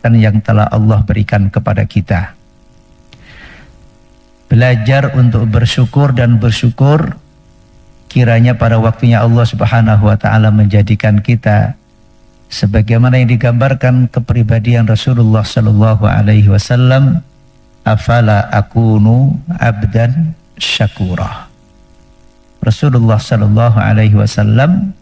kenikmatan yang telah Allah berikan kepada kita. Belajar untuk bersyukur dan bersyukur, kiranya pada waktunya Allah Subhanahu wa taala menjadikan kita sebagaimana yang digambarkan kepribadian Rasulullah sallallahu alaihi wasallam, afala akunu abdan syakura. Rasulullah sallallahu alaihi wasallam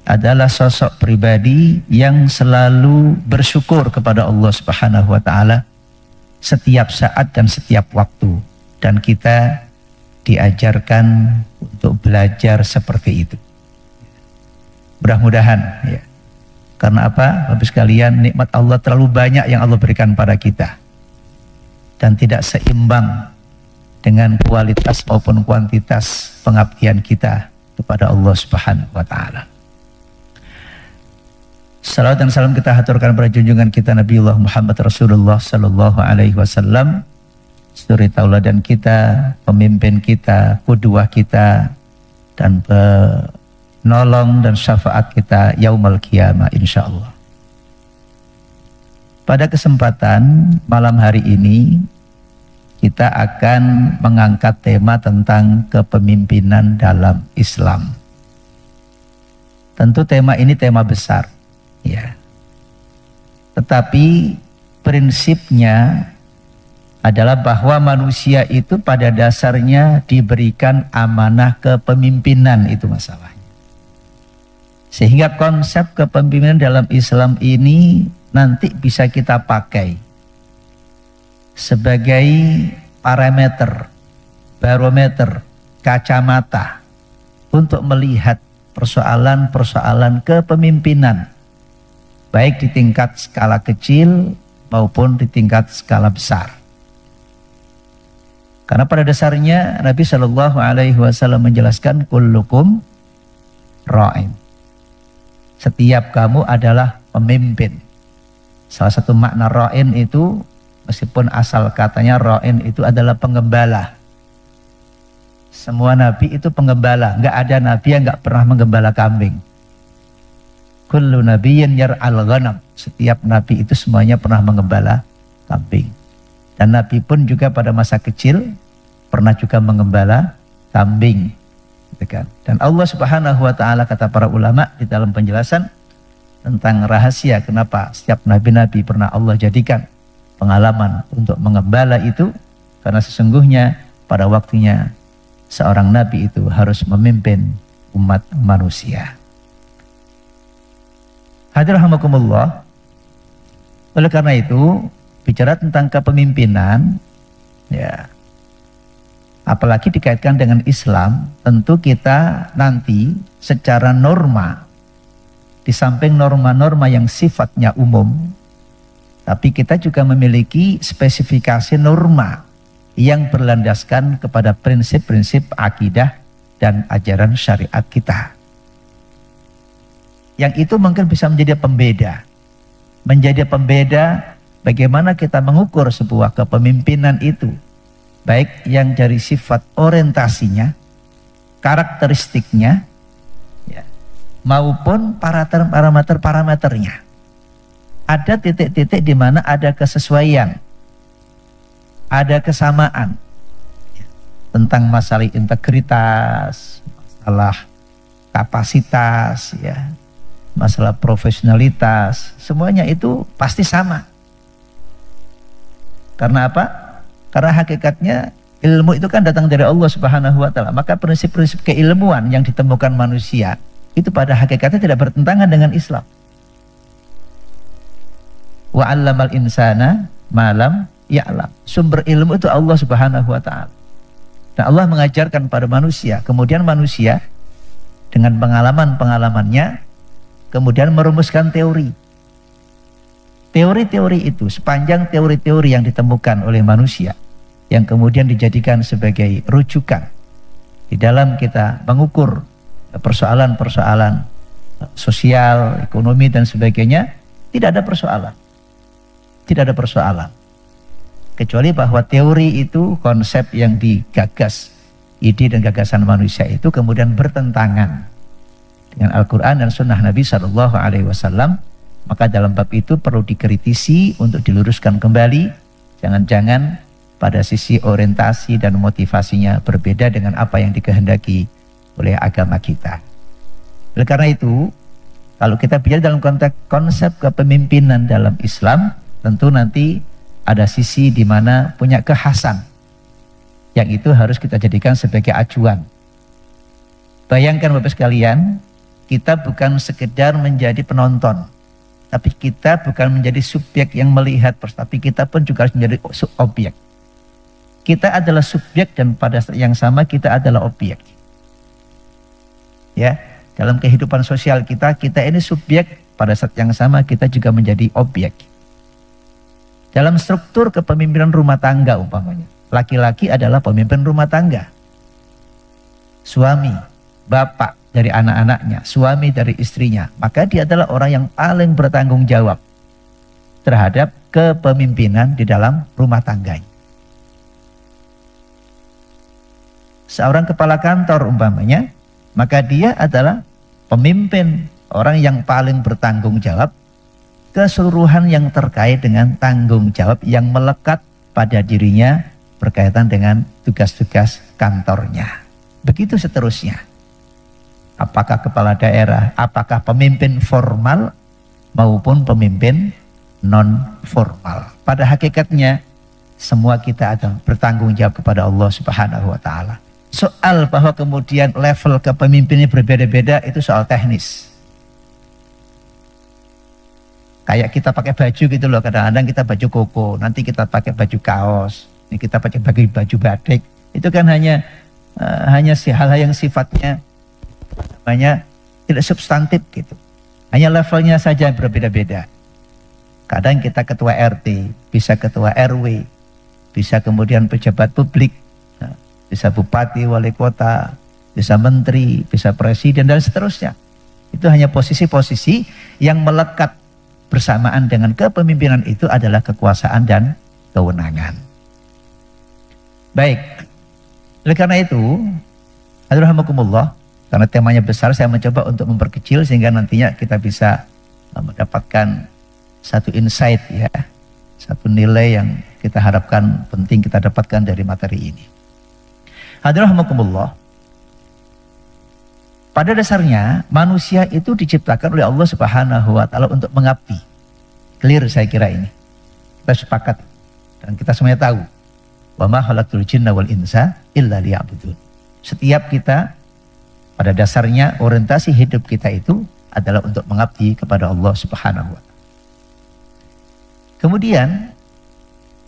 adalah sosok pribadi yang selalu bersyukur kepada Allah Subhanahu wa taala setiap saat dan setiap waktu, dan kita diajarkan untuk belajar seperti itu. Mudah-mudahan ya. Karena apa? Bapak sekalian, nikmat Allah terlalu banyak yang Allah berikan pada kita dan tidak seimbang dengan kualitas maupun kuantitas pengabdian kita kepada Allah Subhanahu wa taala. Salawat dan salam kita haturkan pada junjungan kita Nabiullah Muhammad Rasulullah sallallahu alaihi wasallam, suri tauladan kita, pemimpin kita, qudwah kita, dan penolong dan syafaat kita yaumul qiyamah insyaallah. Pada kesempatan malam hari ini kita akan mengangkat tema tentang kepemimpinan dalam Islam. Tentu tema ini tema besar ya. Tetapi prinsipnya adalah bahwa manusia itu pada dasarnya diberikan amanah kepemimpinan, itu masalahnya. Sehingga konsep kepemimpinan dalam Islam ini nanti bisa kita pakai sebagai parameter, barometer, kacamata untuk melihat persoalan-persoalan kepemimpinan, baik di tingkat skala kecil maupun di tingkat skala besar. Karena pada dasarnya Nabi Shallallahu Alaihi Wasallam menjelaskan kullukum ra'in. Setiap kamu adalah pemimpin. Salah satu makna ra'in itu, meskipun asal katanya ra'in itu adalah penggembala. Semua nabi itu penggembala. Nggak ada nabi yang nggak pernah menggembala kambing. Kullu nabiyyin yar'al ghanam. Setiap nabi itu semuanya pernah menggembala kambing. Dan nabi pun juga pada masa kecil pernah juga menggembala kambing. Dan Allah Subhanahu wa taala, kata para ulama di dalam penjelasan tentang rahasia kenapa setiap nabi-nabi pernah Allah jadikan pengalaman untuk menggembala itu, karena sesungguhnya pada waktunya seorang nabi itu harus memimpin umat manusia. Hadirin rahimakumullah. Oleh karena itu, bicara tentang kepemimpinan ya, apalagi dikaitkan dengan Islam, tentu kita nanti secara norma, di samping norma-norma yang sifatnya umum, tapi kita juga memiliki spesifikasi norma yang berlandaskan kepada prinsip-prinsip akidah dan ajaran syariat kita. Yang itu mungkin bisa menjadi pembeda bagaimana kita mengukur sebuah kepemimpinan itu, baik yang dari sifat orientasinya, karakteristiknya, ya, maupun parameter-parameternya. Ada titik-titik di mana ada kesesuaian, ada kesamaan ya, tentang masalah integritas, masalah kapasitas, ya, masalah profesionalitas, semuanya itu pasti sama. Karena apa? Karena hakikatnya ilmu itu kan datang dari Allah Subhanahu wa taala. Maka prinsip-prinsip keilmuan yang ditemukan manusia itu pada hakikatnya tidak bertentangan dengan Islam. Wa 'allamal insana ma lam ya'lam. Sumber ilmu itu Allah Subhanahu wa taala. Dan Allah mengajarkan pada manusia, kemudian manusia dengan pengalaman-pengalamannya kemudian merumuskan teori. Teori-teori itu, sepanjang teori-teori yang ditemukan oleh manusia, yang kemudian dijadikan sebagai rujukan di dalam kita mengukur persoalan-persoalan sosial, ekonomi dan sebagainya, tidak ada persoalan. Tidak ada persoalan. Kecuali bahwa teori itu konsep yang digagas, ide dan gagasan manusia itu kemudian bertentangan dengan Al-Quran dan Sunnah Nabi Sallallahu Alaihi Wasallam, Maka dalam bab itu perlu dikritisi untuk diluruskan kembali. Jangan-jangan pada sisi orientasi dan motivasinya berbeda dengan apa yang dikehendaki oleh agama kita. Oleh karena itu, kalau kita bicara dalam konteks konsep kepemimpinan dalam Islam, tentu nanti ada sisi di mana punya kekhasan yang itu harus kita jadikan sebagai acuan. Bayangkan Bapak sekalian, kita bukan sekedar menjadi penonton, tapi kita bukan menjadi subjek yang melihat, tapi kita pun juga harus menjadi objek. Kita adalah subjek dan pada saat yang sama kita adalah objek. Ya, dalam kehidupan sosial kita ini subjek, pada saat yang sama kita juga menjadi objek. Dalam struktur kepemimpinan rumah tangga umpamanya, laki-laki adalah pemimpin rumah tangga. Suami, bapak dari anak-anaknya, suami dari istrinya, maka dia adalah orang yang paling bertanggung jawab terhadap kepemimpinan di dalam rumah tangganya. Seorang kepala kantor umpamanya, maka dia adalah pemimpin, orang yang paling bertanggung jawab keseluruhan yang terkait dengan tanggung jawab yang melekat pada dirinya berkaitan dengan tugas-tugas kantornya. Begitu seterusnya. Apakah kepala daerah, apakah pemimpin formal maupun pemimpin non formal. Pada hakikatnya semua kita ada bertanggung jawab kepada Allah Subhanahu wa taala. Soal bahwa kemudian level kepemimpinannya berbeda-beda itu soal teknis. Kayak kita pakai baju gitu loh, kadang-kadang kita baju koko, nanti kita pakai baju kaos, ini kita pakai baju batik. Itu kan hanya hal-hal yang sifatnya namanya tidak substantif gitu. Hanya levelnya saja berbeda-beda. Kadang kita ketua RT, bisa ketua RW, bisa kemudian pejabat publik, bisa bupati, wali kota, bisa menteri, bisa presiden dan seterusnya. Itu hanya posisi-posisi yang melekat bersamaan dengan kepemimpinan itu adalah kekuasaan dan kewenangan. Baik. Oleh karena itu, hadirahmakumullah, karena temanya besar, saya mencoba untuk memperkecil sehingga nantinya kita bisa mendapatkan satu insight ya, satu nilai yang kita harapkan penting kita dapatkan dari materi ini. Hadirahmakumullah, pada dasarnya manusia itu diciptakan oleh Allah Subhanahu wa taala untuk mengabdi. Clear saya kira ini. Kita sepakat dan kita semuanya tahu. Wa ma khalaqtul jinna wal insa illa liya'budun. Setiap kita pada dasarnya orientasi hidup kita itu adalah untuk mengabdi kepada Allah Subhanahu wa taala. Kemudian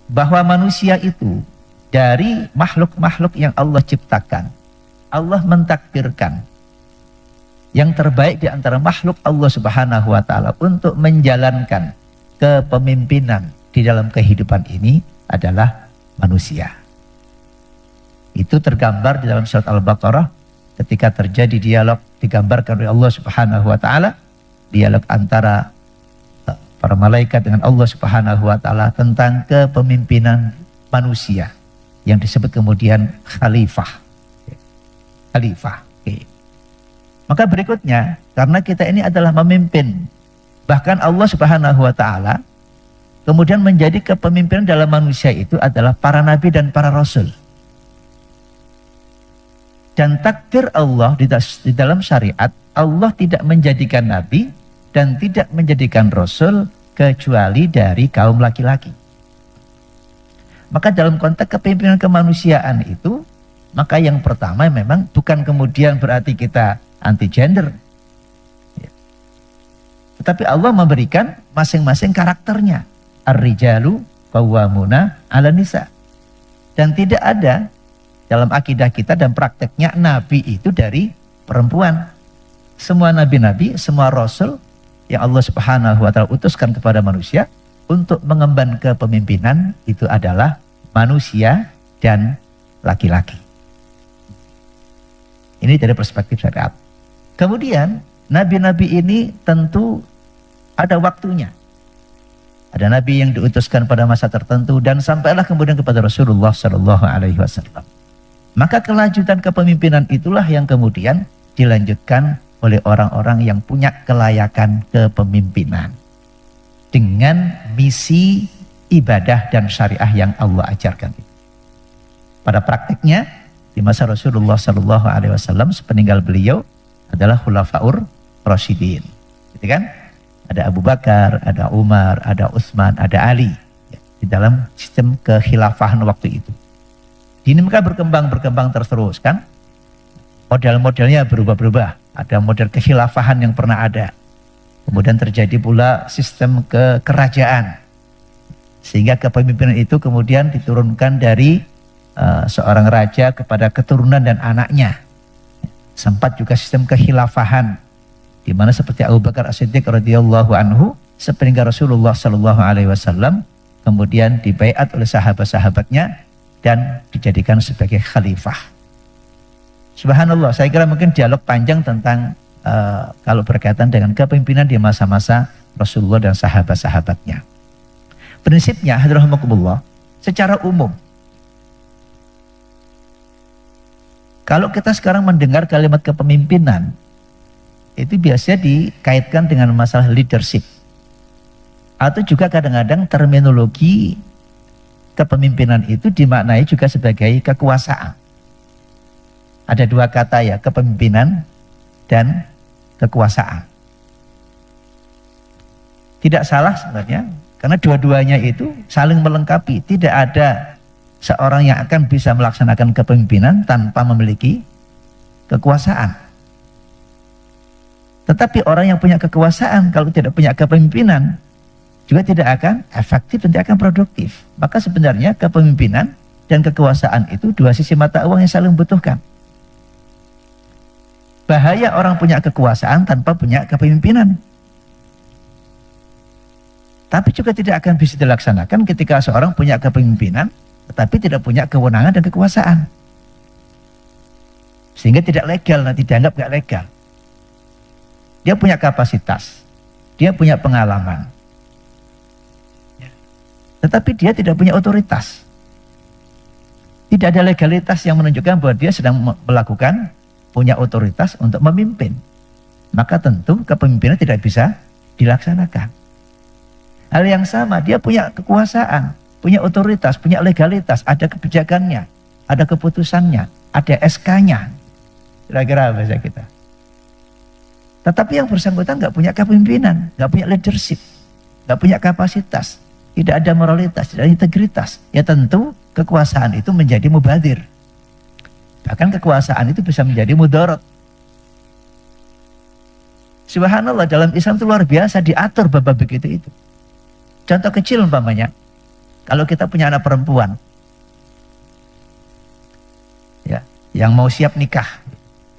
bahwa manusia itu dari makhluk-makhluk yang Allah ciptakan, Allah mentakdirkan yang terbaik di antara makhluk Allah Subhanahu wa taala untuk menjalankan kepemimpinan di dalam kehidupan ini adalah manusia. Itu tergambar di dalam surat Al-Baqarah ketika terjadi dialog digambarkan oleh Allah Subhanahu wa taala, dialog antara para malaikat dengan Allah Subhanahu wa taala tentang kepemimpinan manusia yang disebut kemudian khalifah. Khalifah. Oke. Maka berikutnya, karena kita ini adalah memimpin, bahkan Allah Subhanahu wa taala kemudian menjadi kepemimpinan dalam manusia itu adalah para nabi dan para rasul. Dan takdir Allah di dalam syariat, Allah tidak menjadikan nabi dan tidak menjadikan rasul kecuali dari kaum laki-laki. Maka dalam konteks kepemimpinan kemanusiaan itu, maka yang pertama memang bukan kemudian berarti kita anti gender. Tetapi Allah memberikan masing-masing karakternya. Ar-rijalu qawwamuna 'alan nisa. Dan tidak ada dalam akidah kita dan prakteknya nabi itu dari perempuan. Semua nabi-nabi, semua rasul yang Allah Subhanahu wa taala utuskan kepada manusia untuk mengemban kepemimpinan itu adalah manusia dan laki-laki. Ini dari perspektif syariat. Kemudian nabi-nabi ini tentu ada waktunya. Ada nabi yang diutuskan pada masa tertentu dan sampailah kemudian kepada Rasulullah Shallallahu Alaihi Wasallam. Maka kelanjutan kepemimpinan itulah yang kemudian dilanjutkan oleh orang-orang yang punya kelayakan kepemimpinan. dengan misi ibadah dan syariah yang Allah ajarkan. Pada praktiknya di masa Rasulullah Sallallahu Alaihi Wasallam sepeninggal beliau adalah khulafaur rasyidin, gitu kan? Ada Abu Bakar, ada Umar, ada Utsman, ada Ali ya, di dalam sistem kekhilafahan waktu itu. Ini maka berkembang terus kan? Model-modelnya berubah-berubah. Ada model kekhilafahan yang pernah ada. Kemudian terjadi pula sistem kerajaan. Sehingga kepemimpinan itu kemudian diturunkan dari seorang raja kepada keturunan dan anaknya. Sempat juga sistem kekhilafahan, di mana seperti Abu Bakar As-Siddiq radhiyallahu anhu sepeninggal Rasulullah sallallahu alaihi wasallam kemudian dibaiat oleh sahabat-sahabatnya dan dijadikan sebagai khalifah. Subhanallah, saya kira mungkin dialog panjang tentang kalau berkaitan dengan kepemimpinan di masa-masa Rasulullah dan sahabat-sahabatnya. Prinsipnya, hadrahmakumullah, secara umum, kalau kita sekarang mendengar kalimat kepemimpinan, itu biasanya dikaitkan dengan masalah leadership. Atau juga kadang-kadang terminologi kepemimpinan itu dimaknai juga sebagai kekuasaan. Ada dua kata ya, kepemimpinan dan kekuasaan. Tidak salah sebenarnya, karena dua-duanya itu saling melengkapi. Tidak ada seorang yang akan bisa melaksanakan kepemimpinan tanpa memiliki kekuasaan. Tetapi orang yang punya kekuasaan kalau tidak punya kepemimpinan juga tidak akan efektif dan tidak akan produktif. Maka sebenarnya kepemimpinan dan kekuasaan itu dua sisi mata uang yang saling membutuhkan. Bahaya orang punya kekuasaan tanpa punya kepemimpinan. Tapi juga tidak akan bisa dilaksanakan ketika seorang punya kepemimpinan tetapi tidak punya kewenangan dan kekuasaan. Sehingga tidak legal, nanti dianggap gak legal. Dia punya kapasitas, dia punya pengalaman, tetapi dia tidak punya otoritas. Tidak ada legalitas yang menunjukkan bahwa dia sedang melakukan, punya otoritas untuk memimpin. Maka tentu kepemimpinan tidak bisa dilaksanakan. Hal yang sama, dia punya kekuasaan, punya otoritas, punya legalitas, ada kebijakannya, ada keputusannya, ada SK-nya. Kira-kira bahasa kita. Tetapi yang bersangkutan nggak punya kepemimpinan, nggak punya leadership, nggak punya kapasitas, tidak ada moralitas, tidak ada integritas. Ya tentu kekuasaan itu menjadi mubadir. Bahkan kekuasaan itu bisa menjadi mudarat. Subhanallah, dalam Islam itu luar biasa diatur bab-bab begitu itu. Contoh kecil umpamanya, kalau kita punya anak perempuan, ya, yang mau siap nikah,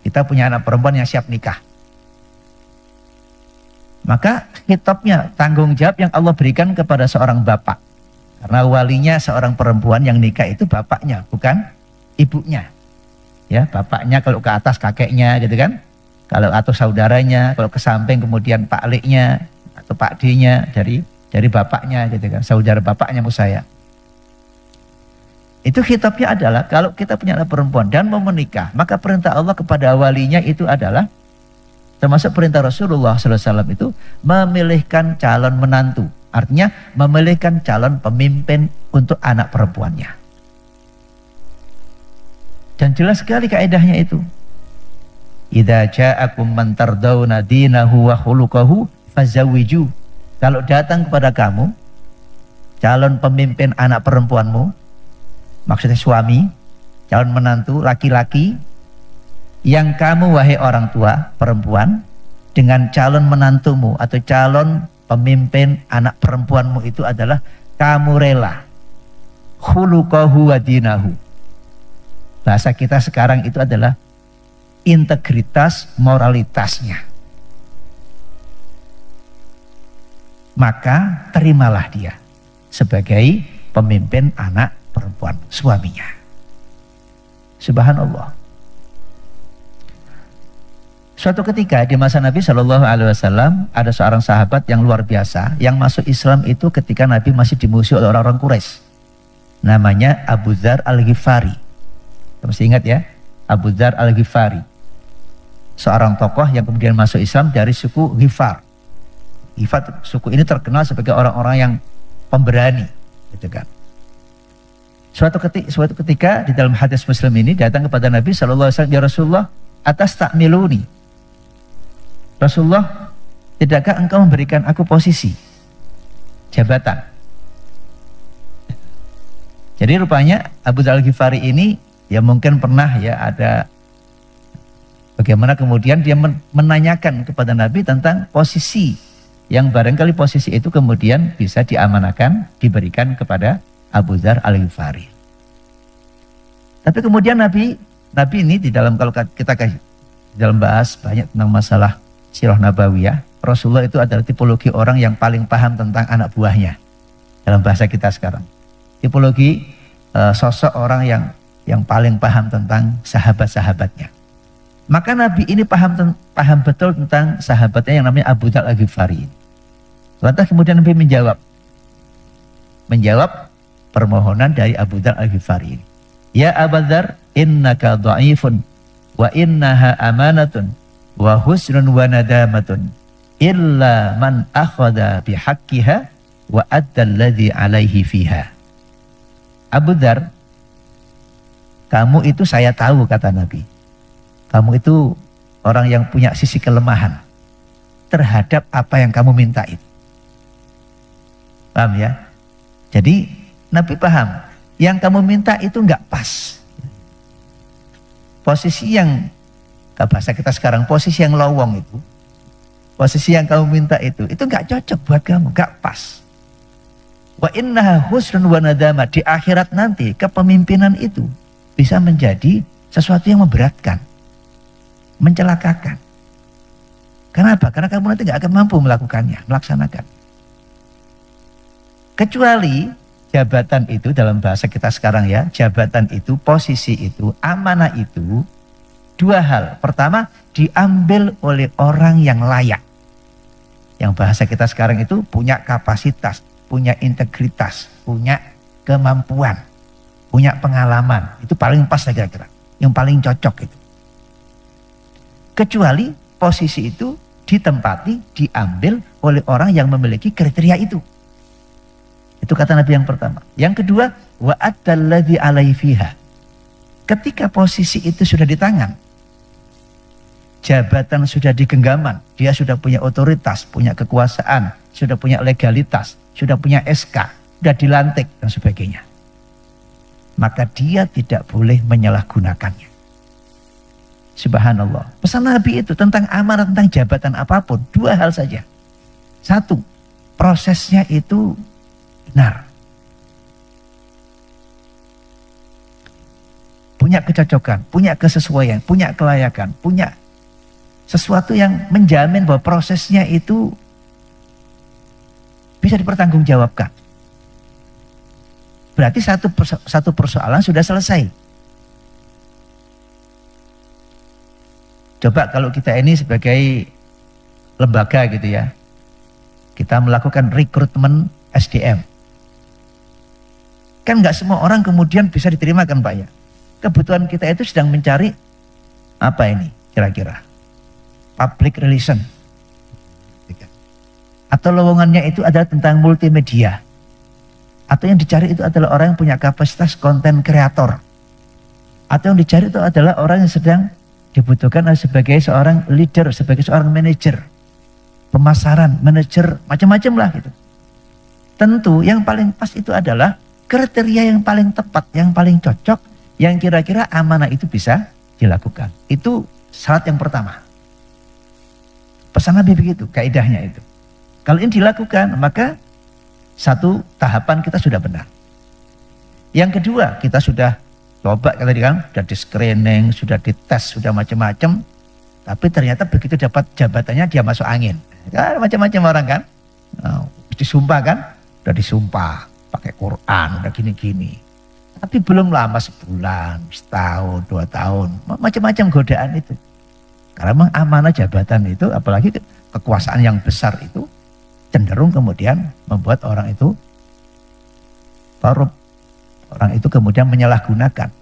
kita punya anak perempuan yang siap nikah. Maka khitabnya, tanggung jawab yang Allah berikan kepada seorang bapak. Karena walinya seorang perempuan yang nikah itu bapaknya, bukan ibunya. Ya, bapaknya kalau ke atas kakeknya gitu kan. Kalau atau saudaranya, kalau ke samping kemudian pak leknya atau pak D-nya dari bapaknya gitu kan, saudara bapaknya maksud saya. Itu khitabnya adalah kalau kita punya anak perempuan dan mau menikah, maka perintah Allah kepada walinya itu adalah termasuk perintah Rasulullah SAW itu memilihkan calon menantu. Artinya memilihkan calon pemimpin untuk anak perempuannya. Dan jelas sekali kaedahnya itu. Idza ja'akum man tardawna dinahu wa khuluquhu fazawwiju. Kalau datang kepada kamu calon pemimpin anak perempuanmu, maksudnya suami, calon menantu laki-laki, yang kamu wahai orang tua perempuan dengan calon menantumu atau calon pemimpin anak perempuanmu itu adalah kamu rela khuluquhu wa dinahu. Bahasa kita sekarang itu adalah integritas moralitasnya. Maka terimalah dia sebagai pemimpin anak perempuan suaminya. Subhanallah. Suatu ketika di masa Nabi Shallallahu Alaihi Wasallam ada seorang sahabat yang luar biasa yang masuk Islam itu ketika Nabi masih dimusuhi oleh orang-orang Quraisy. Namanya Abu Dzar Al-Ghifari. Masih ingat ya? Abu Dzar Al-Ghifari. Seorang tokoh yang kemudian masuk Islam dari suku Ghifar. Hifat suku ini terkenal sebagai orang-orang yang pemberani, gitu kan. Suatu ketika di dalam hadis Muslim ini datang kepada Nabi SAW, ya Rasulullah, atas takmiluni. Rasulullah, tidakkah engkau memberikan aku posisi, jabatan? Jadi rupanya Abu Dzar Al-Ghifari ini ya mungkin pernah ya ada bagaimana kemudian dia menanyakan kepada Nabi tentang posisi yang barangkali posisi itu kemudian bisa diamanakan, diberikan kepada Abu Dzar Al-Ghifari. Tapi kemudian Nabi ini di dalam, kalau kita dalam bahas banyak tentang masalah sirah nabawiyah, Rasulullah itu adalah tipologi orang yang paling paham tentang anak buahnya. Dalam bahasa kita sekarang, tipologi sosok orang yang paling paham tentang sahabat-sahabatnya. Maka Nabi ini paham betul tentang sahabatnya yang namanya Abu Dzar Al-Ghifari. Lantas kemudian Nabi menjawab permohonan dari Abu Dzar Al-Ghifari ini. Ya Abu Dzar, innaka dha'ifun wa innaha amanatun wa husnun wa nadamatun illa man akhadha bihaqqiha wa adda alladhi alaihi fiha. Abu Dzar, kamu itu saya tahu, kata Nabi, kamu itu orang yang punya sisi kelemahan terhadap apa yang kamu minta itu. Paham ya? Jadi Nabi paham, yang kamu minta itu enggak pas. Posisi yang, bahasa kita sekarang, posisi yang lowong itu, posisi yang kamu minta itu enggak cocok buat kamu, enggak pas. Wa innaha husnun wa nadama, di akhirat nanti kepemimpinan itu bisa menjadi sesuatu yang memberatkan, mencelakakan. Kenapa? Karena kamu nanti enggak akan mampu melaksanakan. Kecuali jabatan itu, dalam bahasa kita sekarang ya, jabatan itu, posisi itu, amanah itu, dua hal. Pertama, diambil oleh orang yang layak. Yang bahasa kita sekarang itu punya kapasitas, punya integritas, punya kemampuan, punya pengalaman. Itu paling pas saya kira-kira, yang paling cocok itu. Kecuali posisi itu ditempati, diambil oleh orang yang memiliki kriteria itu. Itu kata Nabi yang pertama. Yang kedua, wa addalladzi alaihi fiha. Ketika posisi itu sudah di tangan, jabatan sudah di genggaman, dia sudah punya otoritas, punya kekuasaan, sudah punya legalitas, sudah punya SK, sudah dilantik dan sebagainya, maka dia tidak boleh menyalahgunakannya. Subhanallah. Pesan Nabi itu tentang amanah, tentang jabatan apapun, dua hal saja. Satu, prosesnya itu benar, punya kecocokan, punya kesesuaian, punya kelayakan, punya sesuatu yang menjamin bahwa prosesnya itu bisa dipertanggungjawabkan. Berarti satu persoalan sudah selesai. Coba kalau kita ini sebagai lembaga gitu ya, kita melakukan rekrutmen SDM. Kan nggak semua orang kemudian bisa diterima kan Pak ya. Kebutuhan kita itu sedang mencari apa ini kira-kira? Public relation. Atau lowongannya itu adalah tentang multimedia. Atau yang dicari itu adalah orang yang punya kapasitas konten kreator. Atau yang dicari itu adalah orang yang sedang dibutuhkan sebagai seorang leader, sebagai seorang manajer, pemasaran, manajer, macam-macam lah gitu. Tentu yang paling pas itu adalah kriteria yang paling tepat, yang paling cocok, yang kira-kira amanah itu bisa dilakukan. Itu syarat yang pertama. Pesan Nabi begitu, kaidahnya itu. Kalau ini dilakukan, maka satu tahapan kita sudah benar. Yang kedua, kita sudah coba tadi kan, sudah di screening, sudah dites, sudah macam-macam. Tapi ternyata begitu dapat jabatannya dia masuk angin. Kan macam-macam orang kan. Nah, disumpah kan, udah disumpah pakai Quran, udah gini-gini. Tapi belum lama, sebulan, setahun, 2 tahun, macam-macam godaan itu. Karena memang amanah jabatan itu, apalagi kekuasaan yang besar itu, cenderung kemudian membuat orang itu korup. Orang itu kemudian menyalahgunakan.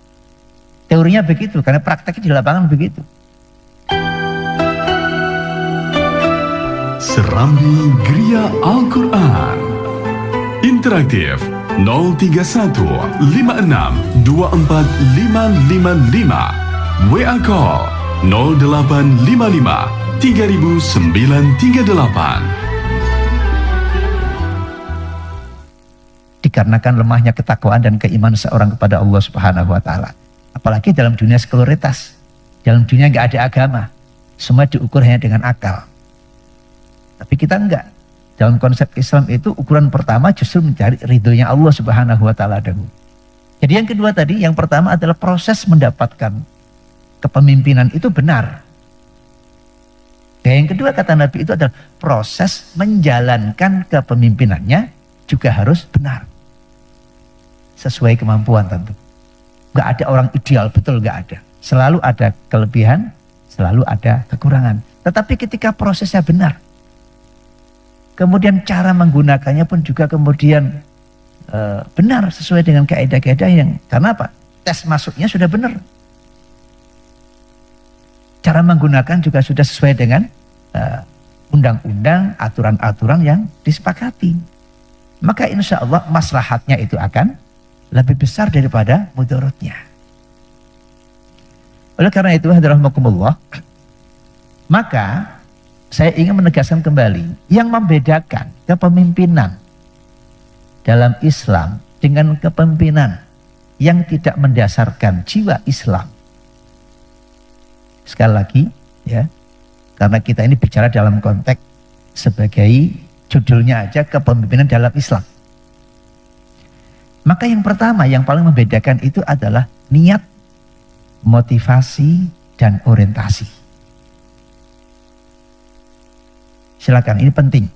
Teorinya begitu, karena prakteknya di lapangan begitu. Serambi Gria Al-Quran. Interaktif 031 56 24 555. WA Call 0855 3938. Dikarenakan lemahnya ketakwaan dan keimanan seorang kepada Allah Subhanahu wa taala. Apalagi dalam dunia sekularitas. Dalam dunia nggak ada agama. Semua diukur hanya dengan akal. Tapi kita enggak. Dalam konsep Islam itu ukuran pertama justru mencari ridhonya Allah Subhanahu wa taala dahulu. Jadi yang kedua tadi, yang pertama adalah proses mendapatkan kepemimpinan itu benar. Dan yang kedua kata Nabi itu adalah proses menjalankan kepemimpinannya juga harus benar. Sesuai kemampuan tentu. Enggak ada orang ideal, betul enggak ada. Selalu ada kelebihan, selalu ada kekurangan. Tetapi ketika prosesnya benar, kemudian cara menggunakannya pun juga kemudian benar sesuai dengan kaidah-kaidah yang, karena apa? Tes masuknya sudah benar. Cara menggunakan juga sudah sesuai dengan undang-undang, aturan-aturan yang disepakati. Maka insya Allah maslahatnya itu akan lebih besar daripada mudaratnya. Oleh karena itu, hadirahmakumullah, maka saya ingin menegaskan kembali yang membedakan kepemimpinan dalam Islam dengan kepemimpinan yang tidak mendasarkan jiwa Islam. Sekali lagi ya, karena kita ini bicara dalam konteks sebagai judulnya aja kepemimpinan dalam Islam. Maka yang pertama yang paling membedakan itu adalah niat, motivasi, dan orientasi. Silakan, ini penting.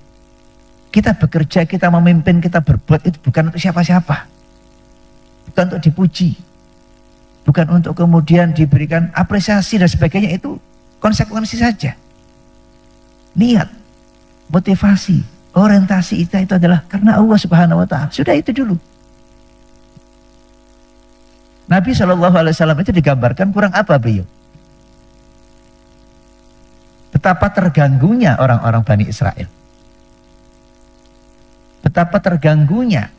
Kita bekerja, kita memimpin, kita berbuat itu bukan untuk siapa-siapa. Bukan untuk dipuji. Bukan untuk kemudian diberikan apresiasi dan sebagainya, itu konsekuensi saja. Niat, motivasi, orientasi itu adalah karena Allah Subhanahu wa taala. Sudah itu dulu. Nabi SAW itu digambarkan kurang apa beliau? Betapa terganggunya orang-orang Bani Israel. Betapa terganggunya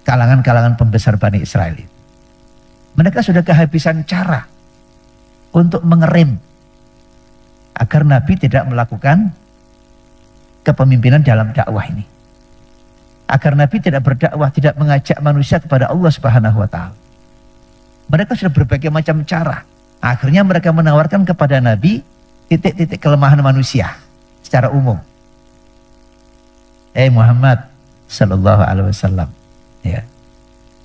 kalangan-kalangan pembesar Bani Israel. Mereka sudah kehabisan cara untuk mengerem agar Nabi tidak melakukan kepemimpinan dalam dakwah ini. Agar Nabi tidak berdakwah, tidak mengajak manusia kepada Allah Subhanahu wa taala. Mereka sudah berbagai macam cara. Akhirnya mereka menawarkan kepada Nabi titik-titik kelemahan manusia secara umum. Muhammad sallallahu alaihi wasallam, ya.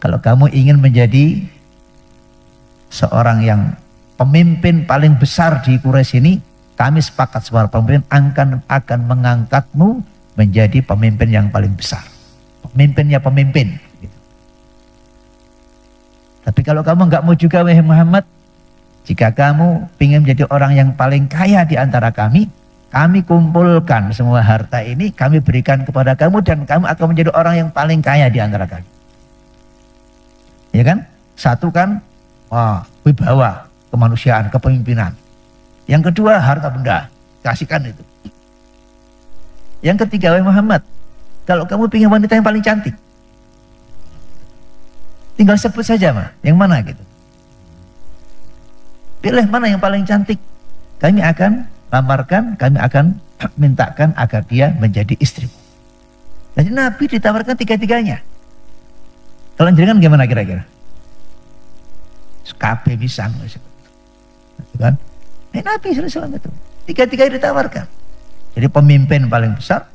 Kalau kamu ingin menjadi seorang yang pemimpin paling besar di Quraisy ini, kami sepakat semua pemimpin akan mengangkatmu menjadi pemimpin yang paling besar. Pemimpinnya pemimpin. Tapi kalau kamu nggak mau juga, wahai Muhammad, jika kamu ingin menjadi orang yang paling kaya di antara kami kumpulkan semua harta ini, kami berikan kepada kamu, dan kamu akan menjadi orang yang paling kaya di antara kami. Ya kan? Satu kan, wibawa, kemanusiaan, kepemimpinan. Yang kedua, harta benda, kasihkan itu. Yang ketiga, wahai Muhammad, kalau kamu ingin wanita yang paling cantik, tinggal sebut saja mah, yang mana gitu. Pilih mana yang paling cantik. Kami akan lamarkan, kami akan mintakan agar dia menjadi istri. Jadi Nabi ditawarkan tiga-tiganya. Kalau jenengan gimana kira-kira? Kabeh bisa, kan? Nabi SAW itu tiga-tiganya ditawarkan. Jadi pemimpin paling besar,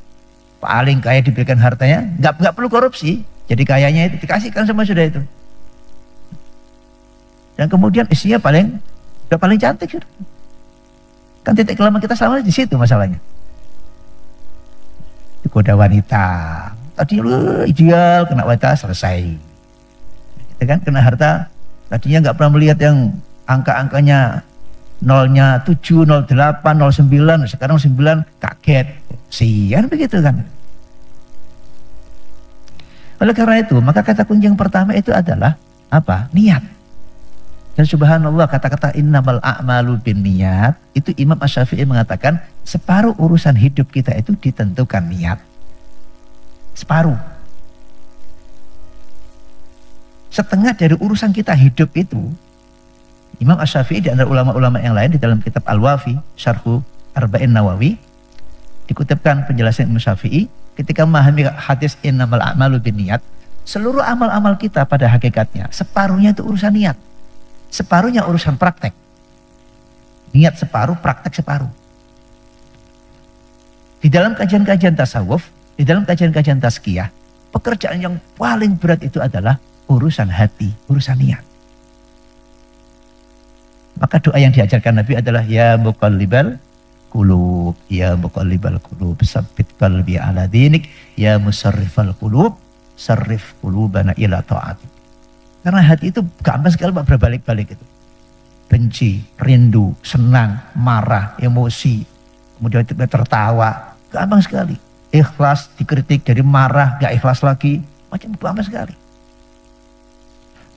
paling kaya, diberikan hartanya, nggak perlu korupsi. Jadi kayanya itu dikasihkan semua sudah itu. Dan kemudian istrinya udah paling cantik sudah. Kan titik kelemahan kita selama di situ masalahnya. Digoda wanita. Tadi lu ideal, kena wanita selesai. Gitu kan, kena harta. Tadinya nggak pernah melihat yang angka-angkanya nolnya 7, 08, 09, sekarang 9 kaget. Sian begitu kan. Oleh karena itu, maka kata kunci yang pertama itu adalah apa? Niat. Dan subhanallah, kata-kata innamal a'malu bin niat, itu Imam Asy-Syafi'i mengatakan separuh urusan hidup kita itu ditentukan niat. Separuh. Setengah dari urusan kita hidup itu, Imam Asy-Syafi'i di antara ulama-ulama yang lain di dalam kitab Al-Wafi, Syarhu Arba'in Nawawi, dikutipkan penjelasan Imam Syafi'i ketika memahami hadis innamal a'malu binniyat, seluruh amal-amal kita pada hakikatnya separuhnya itu urusan niat, separuhnya urusan praktek. Niat separuh, praktek separuh. Di dalam kajian-kajian tasawuf, di dalam kajian-kajian tazkiyah, pekerjaan yang paling berat itu adalah urusan hati, urusan niat. Maka doa yang diajarkan Nabi adalah ya muqallibal qulub, ya muqallibal qulub, tsabbit qalbi ala dinik, ya musarrifal qulub, sarrif qulubana ila ta'atik. Karena hati itu gampang sekali Pak berbalik-balik itu. Benci, rindu, senang, marah, emosi, kemudian tertawa, gampang sekali. Ikhlas dikritik jadi marah, gak ikhlas lagi, macam gampang sekali.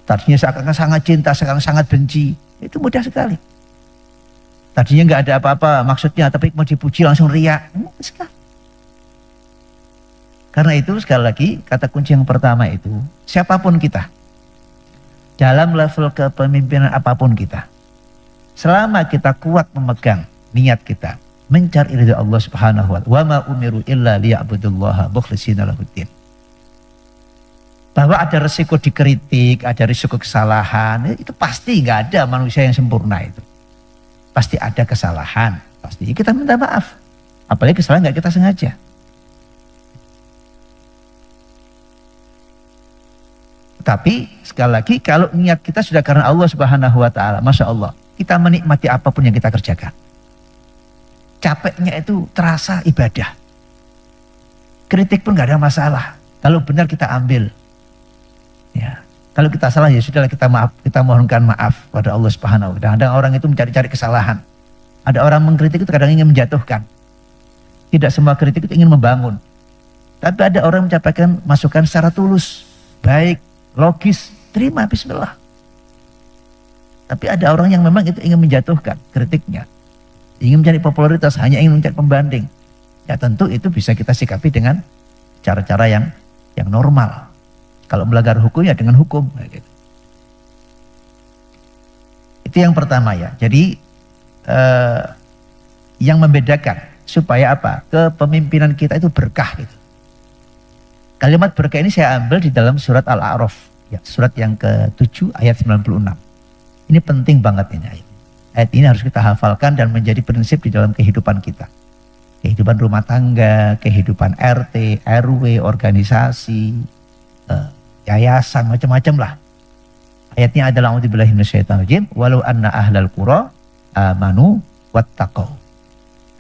Tadinya seakan sangat cinta, sekarang sangat benci, itu mudah sekali. Tadinya nggak ada apa-apa maksudnya, tapi mau dipuji langsung riak, mudah sekali. Karena itu sekali lagi kata kunci yang pertama itu, siapapun kita, dalam level kepemimpinan apapun kita, selama kita kuat memegang niat kita, mencari ridha Allah Subhanahu wa ta'ala, wa ma umiru illa liya'budullaha mukhlishina lahuddin. Bahwa ada resiko dikritik, ada resiko kesalahan, itu pasti nggak ada manusia yang sempurna itu. Pasti ada kesalahan, pasti kita minta maaf. Apalagi kesalahan nggak kita sengaja. Tapi sekali lagi kalau niat kita sudah karena Allah Subhanahu wa ta'ala, Masya Allah, kita menikmati apapun yang kita kerjakan. Capeknya itu terasa ibadah. Kritik pun nggak ada masalah. Kalau benar kita ambil. Ya, kalau kita salah ya sudahlah kita maaf, kita mohonkan maaf pada Allah Subhanahu wa ta'ala. Kadang orang itu mencari-cari kesalahan. Ada orang mengkritik itu kadang ingin menjatuhkan. Tidak semua kritik itu ingin membangun. Tapi ada orang menyampaikan masukan secara tulus, baik, logis, terima, bismillah. Tapi ada orang yang memang itu ingin menjatuhkan kritiknya. Ingin mencari popularitas, hanya ingin mencari pembanding. Ya tentu itu bisa kita sikapi dengan cara-cara yang normal. Kalau melanggar hukum ya dengan hukum. Gitu. Itu yang pertama ya. Jadi yang membedakan supaya apa? Kepemimpinan kita itu berkah gitu. Kalimat berkah ini saya ambil di dalam surat Al-A'raf. Ya, surat yang ke-7 ayat 96. Ini penting banget ini ayat. Ayat ini harus kita hafalkan dan menjadi prinsip di dalam kehidupan kita. Kehidupan rumah tangga, kehidupan RT, RW, organisasi, yayasan, macam-macam lah. Ayatnya adalah a'udzubillahi minasyaitonirrajim, walau anna ahlal qura amanu wattaqau.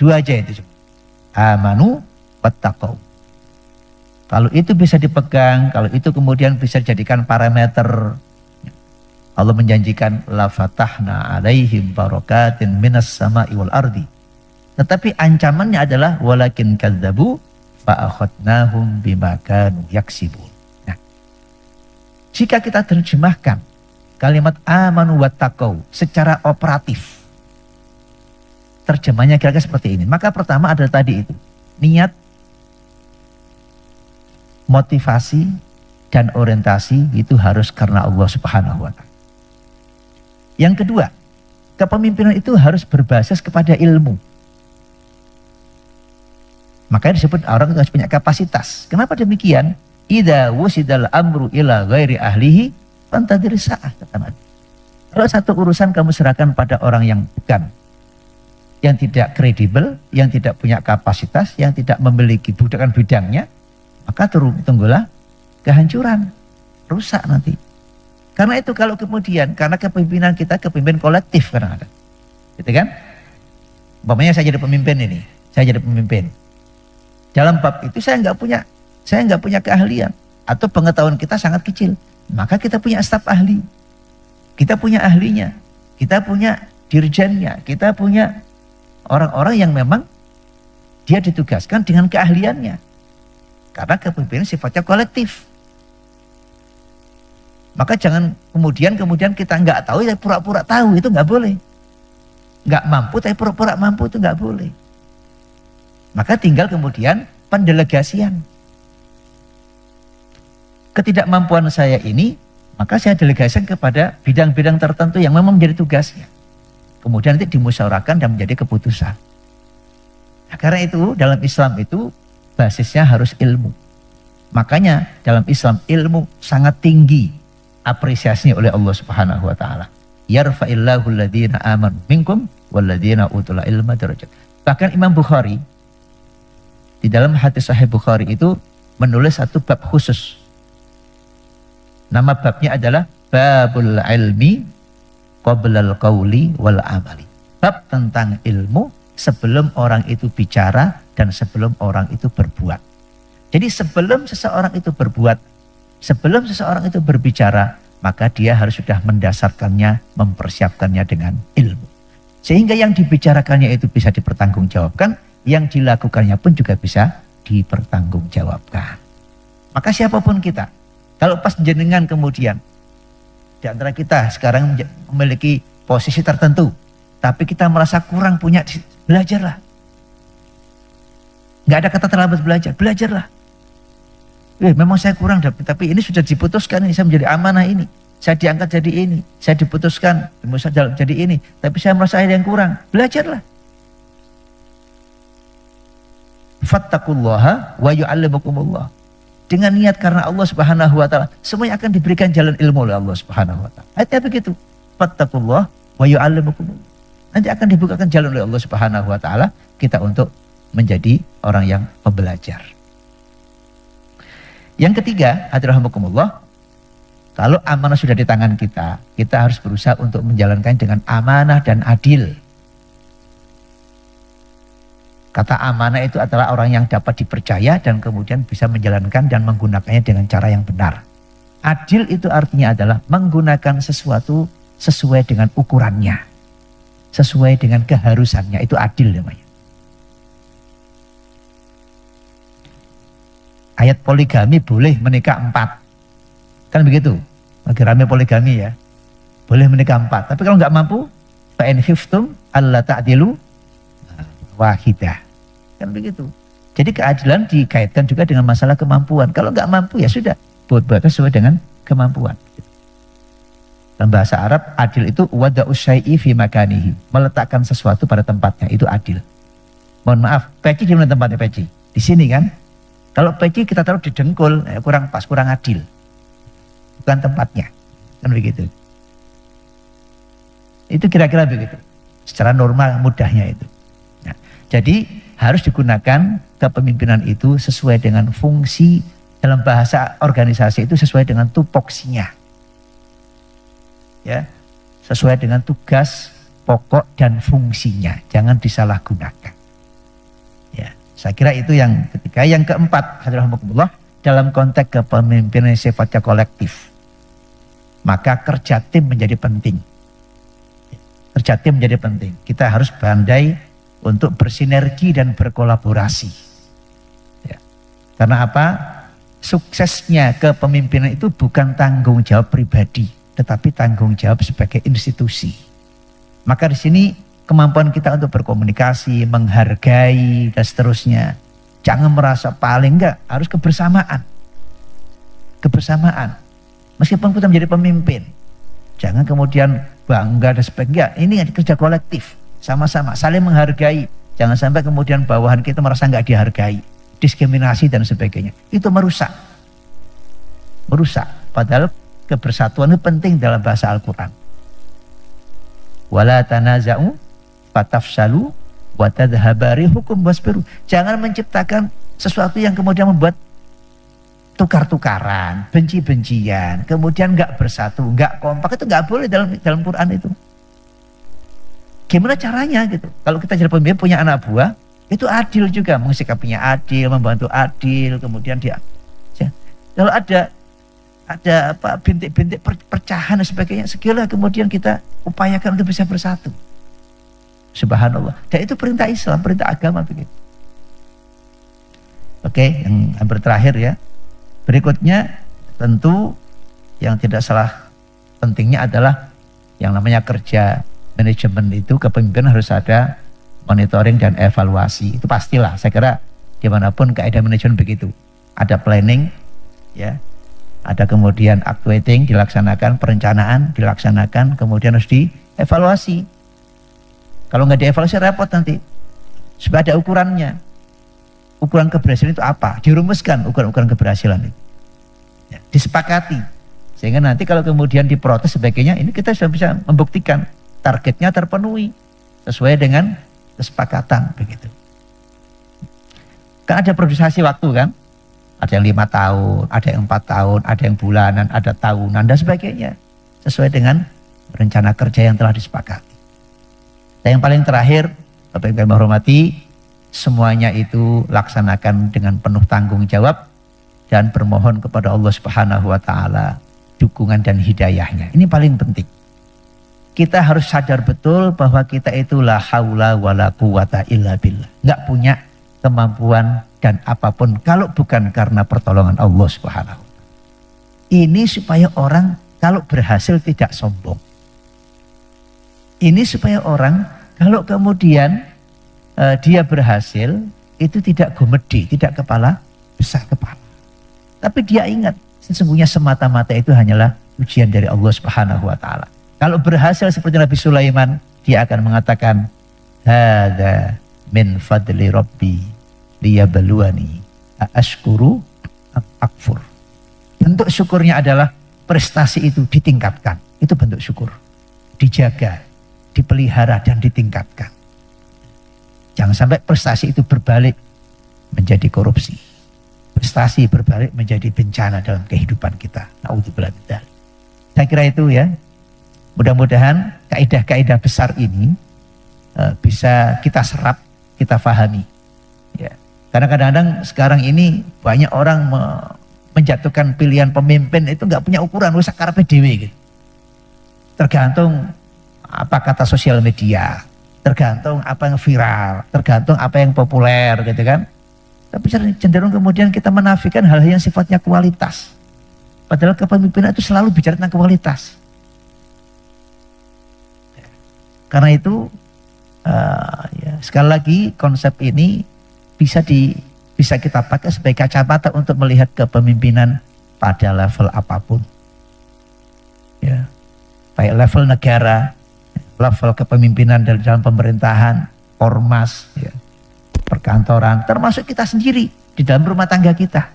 Dua aja itu. Amanu wattaqau. Kalau itu bisa dipegang, kalau itu kemudian bisa dijadikan parameter, Allah menjanjikan la fatahna alaihim barakatin minas sama'i wal ardi. Tetapi ancamannya adalah walakin kadzabu fa akhadnahum bima kanu yaksibun. Jika kita terjemahkan kalimat amanu wattaqau secara operatif, terjemahnya kira-kira seperti ini. Maka pertama adalah tadi itu, niat, motivasi, dan orientasi itu harus karena Allah Subhanahu wa ta'ala. Yang kedua, kepemimpinan itu harus berbasis kepada ilmu. Makanya disebut orang itu harus punya kapasitas. Kenapa demikian? Idza wusidal amru ila ghairi ahlihi fantadir sa'ah, kata Nabi. Kalau satu urusan kamu serahkan pada orang yang bukan, yang tidak kredibel, yang tidak punya kapasitas, yang tidak memiliki budakan bidangnya, maka tunggulah kehancuran, rusak nanti. Karena itu kalau kemudian, karena kepemimpinan kita kepemimpinan kolektif kadang-kadang, gitu kan? Umpamanya saya jadi pemimpin ini, saya jadi pemimpin. Dalam bab itu saya nggak punya keahlian atau pengetahuan kita sangat kecil. Maka kita punya staf ahli, kita punya ahlinya, kita punya dirjennya, kita punya orang-orang yang memang dia ditugaskan dengan keahliannya. Karena kepemimpinan sifatnya kolektif. Maka jangan kemudian kita nggak tahu ya pura-pura tahu, itu nggak boleh. Nggak mampu tapi pura-pura mampu, itu nggak boleh. Maka tinggal kemudian pendelegasian. Ketidakmampuan saya ini, maka saya delegasikan kepada bidang-bidang tertentu yang memang menjadi tugasnya. Kemudian nanti dimusyawarahkan dan menjadi keputusan. Nah, karena itu dalam Islam itu basisnya harus ilmu. Makanya dalam Islam ilmu sangat tinggi apresiasinya oleh Allah Subhanahu wa taala. Yarfa'illahu alladhina amanu minkum walladhina utul ilma darajat. Bahkan Imam Bukhari di dalam hadis Sahih Bukhari itu menulis satu bab khusus. Nama babnya adalah Babul Ilmi Qoblal Qawli wal Amali. Bab tentang ilmu sebelum orang itu bicara dan sebelum orang itu berbuat. Jadi sebelum seseorang itu berbuat, sebelum seseorang itu berbicara, maka dia harus sudah mendasarkannya, mempersiapkannya dengan ilmu. Sehingga yang dibicarakannya itu bisa dipertanggungjawabkan, yang dilakukannya pun juga bisa dipertanggungjawabkan. Maka siapapun kita, kalau pas jenengan kemudian di antara kita sekarang memiliki posisi tertentu, tapi kita merasa kurang punya, belajarlah. Nggak ada kata terlambat belajar, belajarlah. Memang saya kurang, tapi ini sudah diputuskan, ini saya menjadi amanah ini. Saya diangkat jadi ini, saya diputuskan jadi ini, tapi saya merasa ada yang kurang, belajarlah. Fattaqullaha wa yu'allimukumullah. Dengan niat karena Allah Subhanahu wa taala, semuanya akan diberikan jalan ilmu oleh Allah Subhanahu wa taala. Artinya begitu. Fattaqullaha wa yu'allimukumullah. Nanti akan dibukakan jalan oleh Allah Subhanahu wa taala kita untuk menjadi orang yang pembelajar. Yang ketiga, hadirahmukumullah, kalau amanah sudah di tangan kita, kita harus berusaha untuk menjalankan dengan amanah dan adil. Kata amanah itu adalah orang yang dapat dipercaya dan kemudian bisa menjalankan dan menggunakannya dengan cara yang benar. Adil itu artinya adalah menggunakan sesuatu sesuai dengan ukurannya, sesuai dengan keharusannya, itu adil namanya. Ayat poligami boleh menikah 4. Kan begitu. Lagi rame poligami ya. Boleh menikah 4. Tapi kalau nggak mampu, fa in khiftum alla ta'dilu wahidah. Kan begitu. Jadi keadilan dikaitkan juga dengan masalah kemampuan. Kalau nggak mampu ya sudah, buat sesuai dengan kemampuan. Dalam bahasa Arab, adil itu wada'u syai'i fi makanihi, meletakkan sesuatu pada tempatnya, itu adil. Mohon maaf, peci di mana tempatnya peci? Di sini kan? Kalau peci kita taruh di dengkul, kurang pas, kurang adil. Bukan tempatnya. Kan begitu. Itu kira-kira begitu. Secara normal mudahnya itu. Nah, jadi harus digunakan kepemimpinan itu sesuai dengan fungsi, dalam bahasa organisasi itu sesuai dengan tupoksinya. Ya, sesuai dengan tugas pokok dan fungsinya, jangan disalahgunakan. Ya, saya kira itu yang ketiga. Yang keempat, hadirahmukumullah, dalam konteks kepemimpinan yang sifatnya kolektif, maka kerja tim menjadi penting. Kerja tim menjadi penting. Kita harus pandai untuk bersinergi dan berkolaborasi. Ya. Karena apa? Suksesnya kepemimpinan itu bukan tanggung jawab pribadi, tetapi tanggung jawab sebagai institusi. Maka di sini kemampuan kita untuk berkomunikasi, menghargai dan seterusnya. Jangan merasa paling, enggak, harus kebersamaan. Kebersamaan. Meskipun kita menjadi pemimpin, jangan kemudian bangga dan sebagainya. Ini kerja kolektif, sama-sama, saling menghargai. Jangan sampai kemudian bawahan kita merasa enggak dihargai, diskriminasi dan sebagainya. Itu merusak. Merusak. Padahal kebersatuan itu penting dalam bahasa Al-Quran. Wala tanaza'u fatafsalu wa tadhhaba rihukum wasbiru. Jangan menciptakan sesuatu yang kemudian membuat tukar-tukaran, benci-bencian, kemudian enggak bersatu, enggak kompak. Itu enggak boleh dalam Quran itu. Gimana caranya gitu? Kalau kita jadi pemimpin punya anak buah, itu adil juga, mensikapinya adil, membantu adil, kemudian dia. Kalau ada apa bintik-bintik perpecahan dan sebagainya, segala kemudian kita upayakan untuk bisa bersatu. Subhanallah. Dan itu perintah Islam, perintah agama begitu. Oke, yang hampir terakhir ya. Berikutnya tentu yang tidak salah pentingnya adalah yang namanya kerja manajemen itu, kepemimpinan harus ada monitoring dan evaluasi. Itu pastilah, saya kira dimanapun kaidah manajemen begitu. Ada planning, ya, ada kemudian actuating dilaksanakan, perencanaan dilaksanakan, kemudian harus dievaluasi. Kalau nggak dievaluasi repot nanti. Supaya ada ukurannya. Ukuran keberhasilan itu apa? Dirumuskan ukuran-ukuran keberhasilan itu. Ya, disepakati. Sehingga nanti kalau kemudian diprotes sebagainya, ini kita sudah bisa membuktikan targetnya terpenuhi sesuai dengan kesepakatan begitu. Kan ada priorisasi waktu kan? Ada yang 5 tahun, ada yang 4 tahun, ada yang bulanan, ada tahunan dan sebagainya. Sesuai dengan rencana kerja yang telah disepakati. Dan yang paling terakhir, Bapak Ibu yang menghormati, semuanya itu laksanakan dengan penuh tanggung jawab dan bermohon kepada Allah Subhanahu wa taala dukungan dan hidayahnya. Ini paling penting. Kita harus sadar betul bahwa kita itu la haula wala quwata illa billah. Enggak punya kemampuan dan apapun kalau bukan karena pertolongan Allah Subhanahu. Ini supaya orang kalau berhasil tidak sombong. Ini supaya orang kalau kemudian dia berhasil itu tidak gomedi, tidak kepala besar kepala. Tapi dia ingat sesungguhnya semata-mata itu hanyalah ujian dari Allah Subhanahu wa taala. Kalau berhasil seperti Nabi Sulaiman, dia akan mengatakan hadza min fadli rabbi liyabluwani ashkuru am akfur. Bentuk syukurnya adalah prestasi itu ditingkatkan. Itu bentuk syukur. Dijaga, dipelihara dan ditingkatkan. Jangan sampai prestasi itu berbalik menjadi korupsi. Prestasi berbalik menjadi bencana dalam kehidupan kita. Naudzubillah min dzalik. Saya kira itu ya. Mudah-mudahan kaidah-kaidah besar ini bisa kita serap, kita fahami. Ya. Karena kadang-kadang sekarang ini banyak orang menjatuhkan pilihan pemimpin itu nggak punya ukuran, wis karepe dhewe gitu. Tergantung apa kata sosial media, tergantung apa yang viral, tergantung apa yang populer gitu kan. Tapi cenderung kemudian kita menafikan hal-hal yang sifatnya kualitas. Padahal kepemimpinan itu selalu bicara tentang kualitas. Karena itu ya, sekali lagi konsep ini bisa kita pakai sebagai kacamata untuk melihat kepemimpinan pada level apapun. Ya, baik level negara, level kepemimpinan dalam pemerintahan, ormas, ya, perkantoran, termasuk kita sendiri di dalam rumah tangga kita.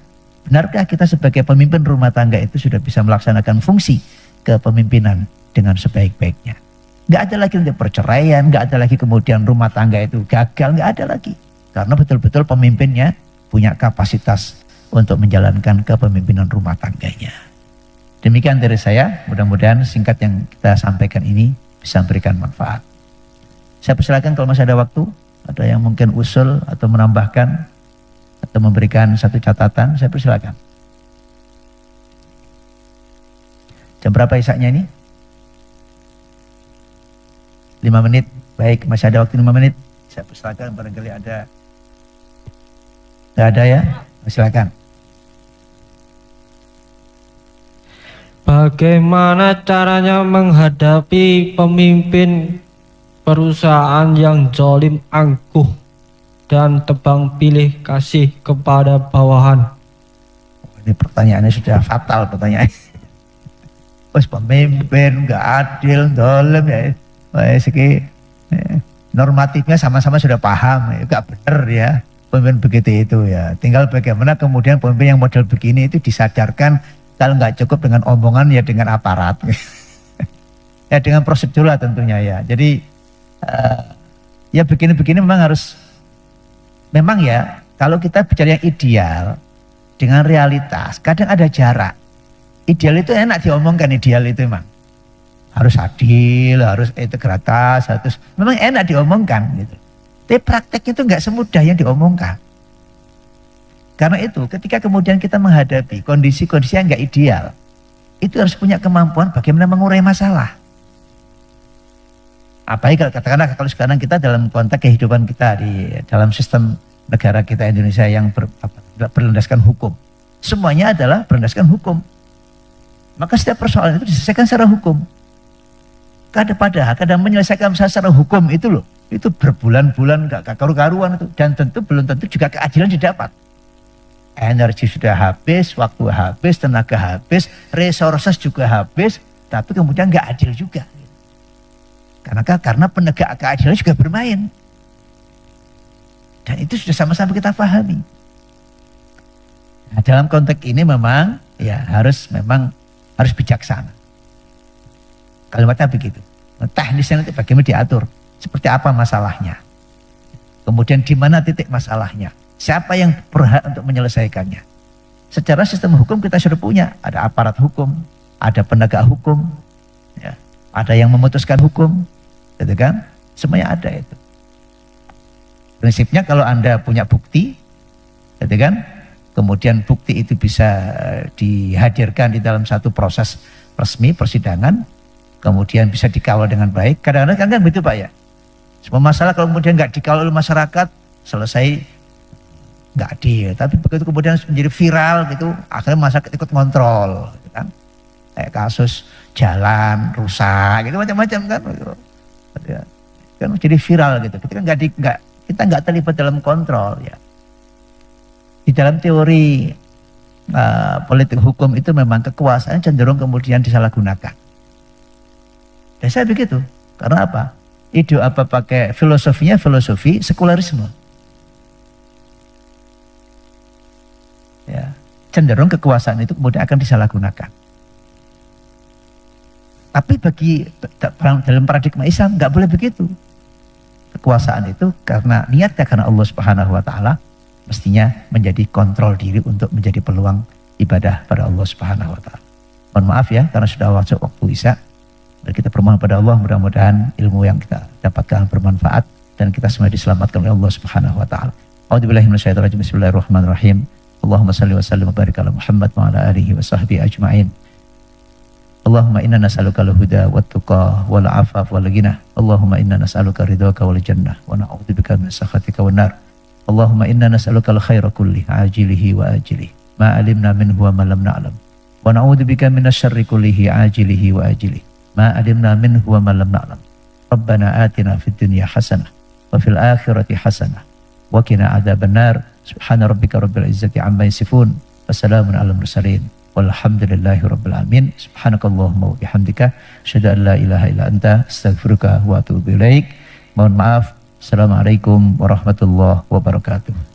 Benarkah kita sebagai pemimpin rumah tangga itu sudah bisa melaksanakan fungsi kepemimpinan dengan sebaik-baiknya? Nggak ada lagi untuk perceraian, nggak ada lagi kemudian rumah tangga itu gagal, nggak ada lagi. Karena betul-betul pemimpinnya punya kapasitas untuk menjalankan kepemimpinan rumah tangganya. Demikian dari saya, mudah-mudahan singkat yang kita sampaikan ini bisa memberikan manfaat. Saya persilakan kalau masih ada waktu, ada yang mungkin usul atau menambahkan atau memberikan satu catatan, saya persilakan. Jam berapa isaknya ini? 5 menit, baik, masih ada waktu 5 menit. Saya persilakan barangkali ada. Tidak ada ya? Silakan. Bagaimana caranya menghadapi pemimpin perusahaan yang zalim, angkuh, dan tebang pilih kasih kepada bawahan? Ini pertanyaannya sudah fatal pertanyaan. Wes pemimpin nggak adil, zalim ya. Segi normatifnya sama-sama sudah paham, nggak benar ya pemimpin begitu itu ya. Tinggal bagaimana kemudian pemimpin yang model begini itu disadarkan kalau nggak cukup dengan omongan ya dengan aparat, ya dengan prosedur lah tentunya ya. Jadi ya begini-begini memang harus, memang ya kalau kita bicara yang ideal dengan realitas kadang ada jarak. Ideal itu enak diomongkan, ideal itu memang. Harus adil, harus integritas, harus memang enak diomongkan gitu. Tapi prakteknya itu nggak semudah yang diomongkan. Karena itu ketika kemudian kita menghadapi kondisi-kondisi yang nggak ideal, itu harus punya kemampuan bagaimana mengurai masalah. Apalagi kalau katakanlah kalau sekarang kita dalam konteks kehidupan kita di dalam sistem negara kita Indonesia yang berlandaskan hukum. Semuanya adalah berlandaskan hukum. Maka setiap persoalan itu diselesaikan secara hukum. Padahal kadang menyelesaikan masalah secara hukum itu loh, Itu berbulan-bulan gak karu-karuan itu. Dan tentu belum tentu juga keadilan didapat. Energi sudah habis, waktu habis, tenaga habis, resources juga habis, tapi kemudian gak adil juga. Karena penegak keadilan juga bermain. Dan itu sudah sama-sama kita pahami. Nah, dalam konteks ini memang harus bijaksana. Kalimatnya begitu. Teknisnya nanti bagaimana diatur, seperti apa masalahnya. Kemudian di mana titik masalahnya. Siapa yang berhak untuk menyelesaikannya. Secara sistem hukum kita sudah punya. Ada aparat hukum, ada penegak hukum, ya, ada yang memutuskan hukum, gitu kan? Semuanya ada itu. Prinsipnya kalau Anda punya bukti, gitu kan? Kemudian bukti itu bisa dihadirkan di dalam satu proses resmi persidangan, kemudian bisa dikawal dengan baik. Kadang-kadang kan begitu Pak ya. Semua masalah kalau kemudian nggak dikawal oleh masyarakat, selesai nggak adil. Tapi begitu kemudian menjadi viral gitu, akhirnya masyarakat ikut kontrol, gitu kan? Kayak kasus jalan rusak, gitu macam-macam kan, gitu. Kan jadi viral gitu. Kita nggak terlibat dalam kontrol ya. Di dalam teori politik hukum itu memang kekuasaan cenderung kemudian disalahgunakan. Dan saya begitu. Karena apa? Ide apa pakai filosofinya filosofi sekularisme. Ya, cenderung kekuasaan itu kemudian akan disalahgunakan. Tapi dalam paradigma Islam nggak boleh begitu. Kekuasaan itu karena niatnya karena Allah Subhanahu wa taala mestinya menjadi kontrol diri untuk menjadi peluang ibadah pada Allah Subhanahu wa taala. Mohon maaf ya karena sudah waktu Isya. Dan kita bermohon pada Allah mudah-mudahan ilmu yang kita dapatkan bermanfaat dan kita semua diselamatkan oleh Allah Subhanahu wa taala. A'udzubillahi minasyaitonir rajim. Bismillahirrahmanirrahim. Allahumma shalli wa sallim wa barik ala Muhammad wa ala alihi wa sahbihi ajma'in. Allahumma inna nas'aluka al-huda wat tuqa wal afaf wal ghina. Allahumma inna nas'aluka ridhaka wal jannah wa na'udzubika min sakhatika wan nar. Allahumma inna nas'aluka al-khaira kulli ajilihi wa ajilihi ma alimna minhu wa ma lam na'lam wa na'udzubika minasyarri kullihi ajilihi wa ajilihi ma alimna minhu wa ma lam na'lam. Rabbana atina fid dunya hasanah wa fil akhirati hasanah wa qina adzabannar. Subhana rabbika rabbil izzati amma yasifun wa salamun alal mursalin walhamdulillahi rabbil alamin. Subhanakallahumma wa bihamdika asyhadu an la ilaha illa anta astaghfiruka wa atubu ilaik. Mohon maaf. Assalamualaikum warahmatullahi wabarakatuh.